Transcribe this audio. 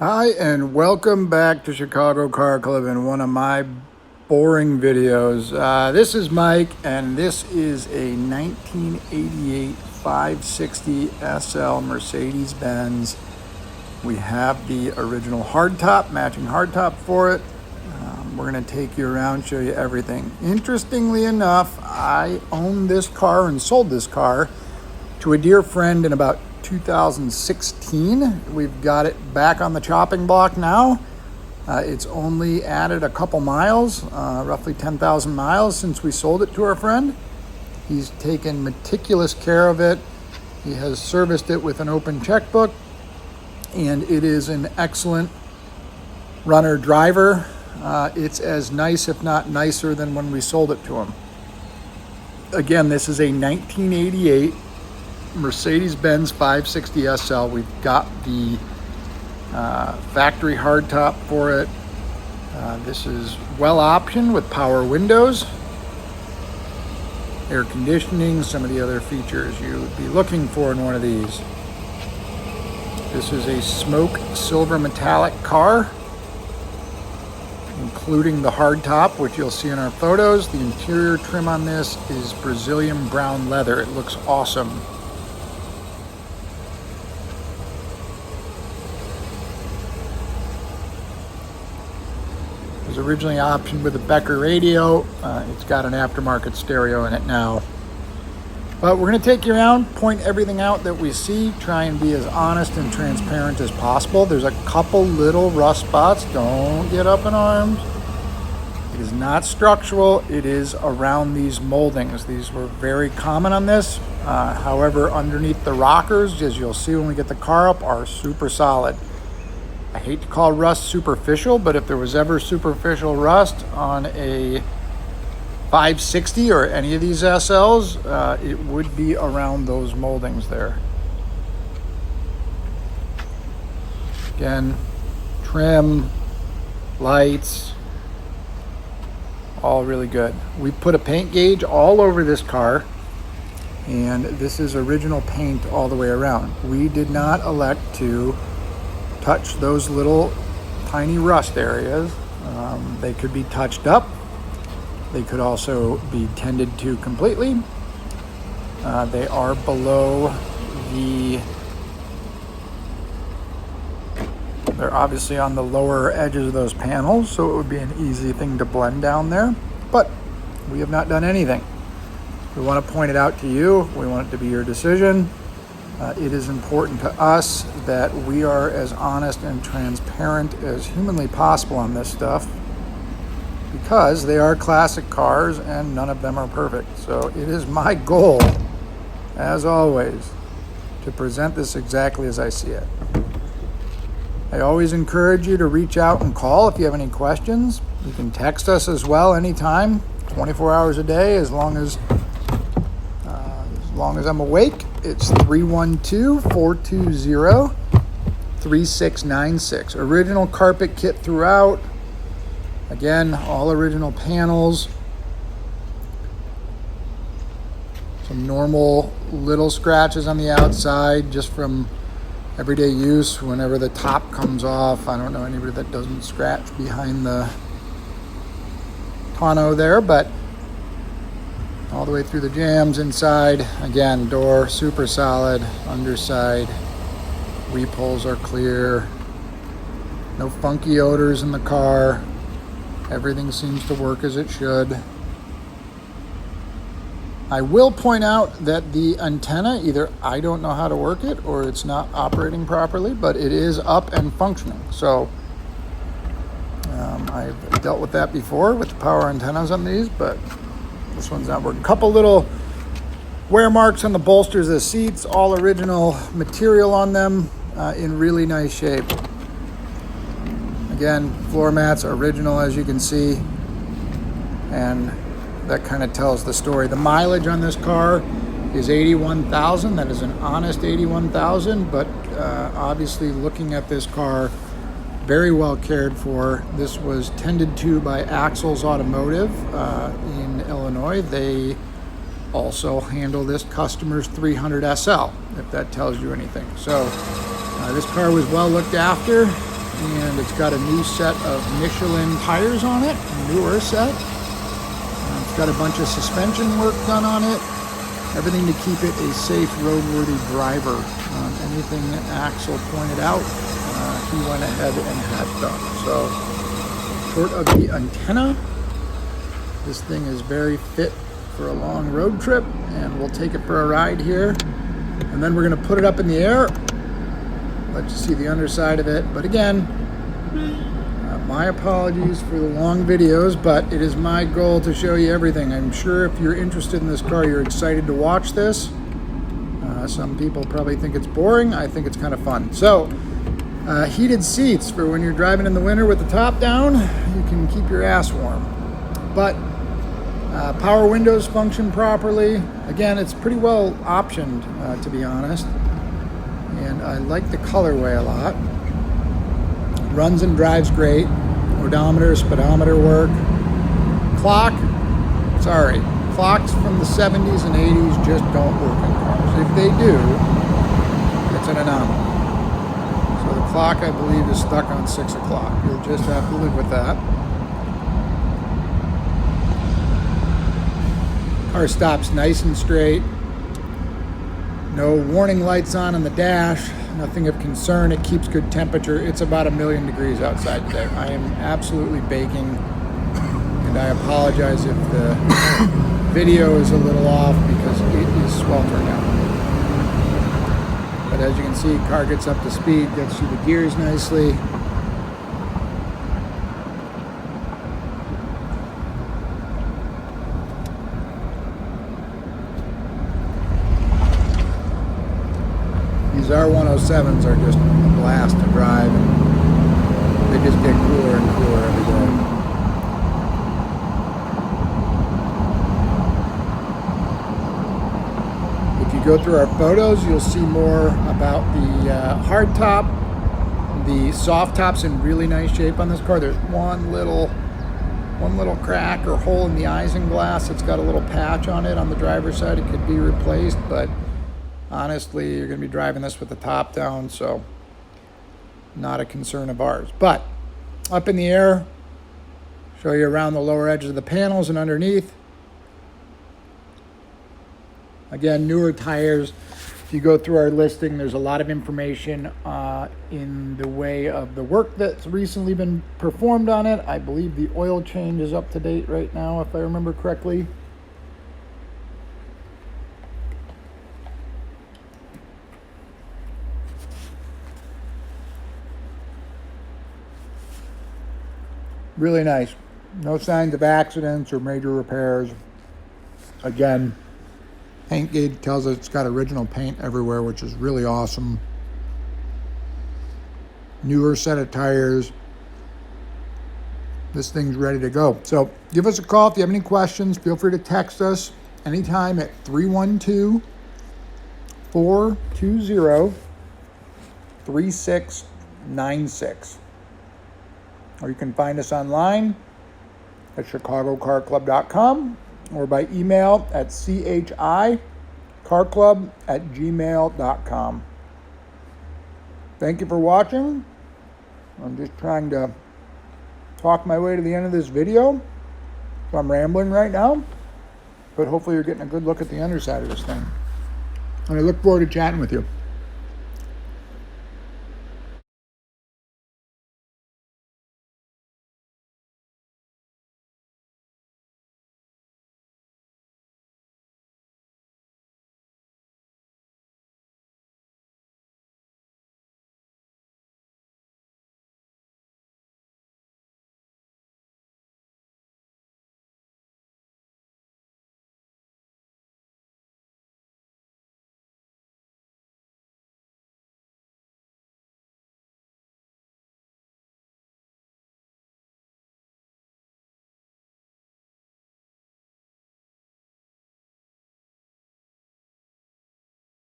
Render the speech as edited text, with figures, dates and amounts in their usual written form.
Hi, and welcome back to Chicago Car Club in one of my boring videos. This is Mike, and this is a 1988 560SL Mercedes-Benz. We have the original hardtop, matching hardtop for it. We're going to take you around, show you everything. Interestingly enough, I owned this car and sold this car to a dear friend in about 2016. We've got it back on the chopping block now. It's only added a couple miles, roughly 10,000 miles since we sold it to our friend. He's taken meticulous care of it. He has serviced it with an open checkbook, and it is an excellent runner driver. It's as nice, if not nicer, than when we sold it to him. Again, this is a 1988 Mercedes-Benz 560SL. We've got the factory hardtop for it. This is well optioned with power windows, air conditioning, some of the other features you would be looking for in one of these. This is a smoke silver metallic car, including the hardtop, which you'll see in our photos. The interior trim on this is Brazilian brown leather. It looks awesome. It was originally optioned with a Becker radio. It's got an aftermarket stereo in it now. But we're going to take you around, point everything out that we see, try and be as honest and transparent as possible. There's a couple little rust spots. Don't get up in arms. It is not structural. It is around these moldings. These were very common on this. However, underneath the rockers, as you'll see when we get the car up, are super solid. I hate to call rust superficial, but if there was ever superficial rust on a 560 or any of these SLs, it would be around those moldings there. Again, trim, lights, all really good. We put a paint gauge all over this car, and this is original paint all the way around. We did not elect to touch those little tiny rust areas. They could be touched up. They could also be tended to completely. They are below they're obviously on the lower edges of those panels, so it would be an easy thing to blend down there, but we have not done anything. We want to point it out to you. We want it to be your decision. It is important to us that we are as honest and transparent as humanly possible on this stuff, because they are classic cars and none of them are perfect. So it is my goal, as always, to present this exactly as I see it. I always encourage you to reach out and call if you have any questions. You can text us as well anytime, 24 hours a day, as long as I'm awake. It's 312-420-3696. Original carpet kit throughout. Again, all original panels. Some normal little scratches on the outside just from everyday use. Whenever the top comes off, I don't know anybody that doesn't scratch behind the tonneau there, but all the way through the jams inside. Again, door super solid, underside weep holes are clear, no funky odors in the car. Everything seems to work as it should. I will point out that the antenna, either I don't know how to work it or it's not operating properly, but it is up and functioning. So I've dealt with that before with the power antennas on these, but this one's not working. A couple little wear marks on the bolsters of the seats, all original material on them, in really nice shape. Again, floor mats original, as you can see, and that kind of tells the story. The mileage on this car is 81,000. That is an honest 81,000, but obviously looking at this car, very well cared for. This was tended to by Axles Automotive in Illinois. They also handle this customer's 300SL, if that tells you anything. So this car was well looked after. and it's got a new set of Michelin tires on it, a newer set. It's got a bunch of suspension work done on it, everything to keep it a safe, roadworthy driver. Anything that Axel pointed out, he went ahead and had done. So, short of the antenna, this thing is very fit for a long road trip, and we'll take it for a ride here. And then we're going to put it up in the air, let you see the underside of it. But again, my apologies for the long videos, but it is my goal to show you everything. I'm sure if you're interested in this car, you're excited to watch this. Some people probably think it's boring. I think it's kind of fun. So, heated seats for when you're driving in the winter with the top down, you can keep your ass warm. But power windows function properly. Again, it's pretty well optioned, to be honest. And I like the colorway a lot. Runs and drives great. Odometer, speedometer work. Clock, sorry. Clocks from the 70s and 80s just don't work in cars. If they do, it's an anomaly. So the clock, I believe, is stuck on 6 o'clock. You'll just have to live with that. Car stops nice and straight. No warning lights on the dash. Nothing of concern. It keeps good temperature. It's about 1,000,000 degrees outside today. I am absolutely baking, and I apologize if the video is a little off because it is sweltering out. But as you can see, car gets up to speed, gets through the gears nicely. These R107s are just a blast to drive, and they just get cooler and cooler every day. If you go through our photos, you'll see more about the hard top. The soft top's in really nice shape on this car. There's one little crack or hole in the isinglass. It's got a little patch on it on the driver's side. It could be replaced, but honestly, you're going to be driving this with the top down, so not a concern of ours. But up in the air, show you around the lower edges of the panels and underneath. Again, newer tires. If you go through our listing, there's a lot of information in the way of the work that's recently been performed on it. I believe the oil change is up to date right now, if I remember correctly. Really nice. No signs of accidents or major repairs. Again, paint gauge tells us it's got original paint everywhere, which is really awesome. Newer set of tires. This thing's ready to go. So give us a call if you have any questions. Feel free to text us anytime at 312-420-3696. Or you can find us online at chicagocarclub.com or by email at chicarclub@gmail.com. Thank you for watching. I'm just trying to talk my way to the end of this video, so I'm rambling right now, but hopefully you're getting a good look at the underside of this thing. And I look forward to chatting with you.